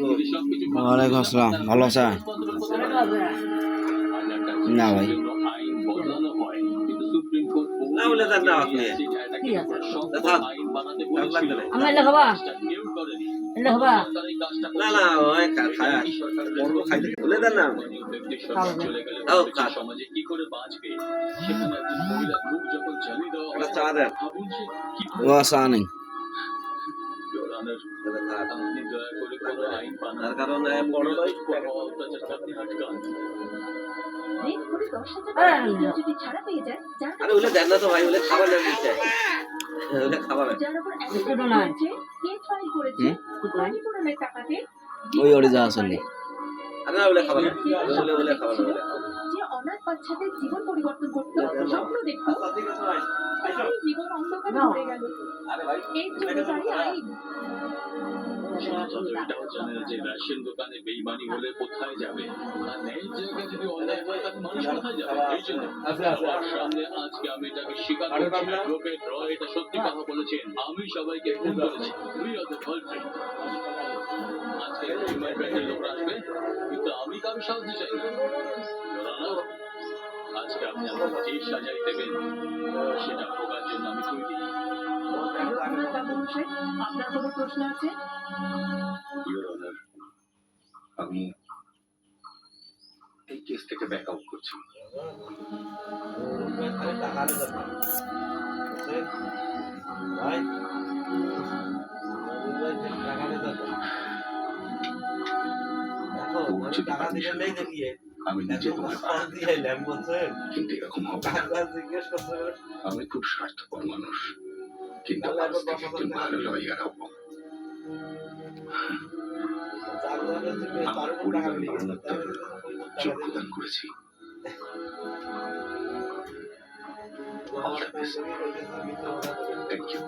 ওয়ালাইকুম আসসালাম, ভালো আছেন? না ভাই, না বলে তার না আপনি ঠিক আছে না আমার লেখাবা লেখাবা না ওই খাইতে বলে দেন না ও সমাজে কি করে বাঁচবে সেখানে একজন মহিলার মুখ যখন জ্বালিয়ে দেওয়া একটা হয় চা দেন ভাবুন সে কি ও সানি আপনি দয়া করে কোনো আইন তার বানান কারণে বড় নয় কোনো অত্যাচার আপনি আটকান আরে ওলে দেন না তো ভাই ওলে খাবার না দিতে ওলে খাবার দুটো নয় ওই ওরে যা আসলে আরে না ওলে খাবার ওলে খাবার যে অনাথ বাচ্চাদের জীবন পরিবর্তন করতে স্বপ্ন দেখতো তারই জীবন অন্ধকারে ভরে গেল। আরে ভাই এই জমিদারি আইন এটাও জানে না যে রেশন দোকানে বেইমানি হলে কোথায় যাবে আর ন্যায় জায়গায় যদি অন্যায় হয় তাহলে মানুষ কোথায় যাবে এই জন্য সবার সামনে আজকে আমি এটাকে স্বীকার করছি লোকের রয় এটা সত্যি কথা বলেছেন আমি সবাইকে ফোন করেছি উই আর দ্য কালপ্রিট আজকে হিউম্যান রাইটসের লোক আসবে কিন্তু আমি কারো সাহায্য চাই না আজকে আপনি আমাকে যে সাজাই দেবেন সেটা ভোগার জন্য আমি তৈরি আপনার কোনো প্রশ্ন আছে? ইওর অনার আমি এই কেস থেকে ব্যাক আউট করছি আমি নিজে কিন্তু এরকম হবে আমি খুব স্বার্থপর মানুষ কিন্তু আজ থেকে একজন ভালো লয়ার হব আমার পরিবার মরণোত্তর চক্ষুদান করেছি থ্যাংক ইউ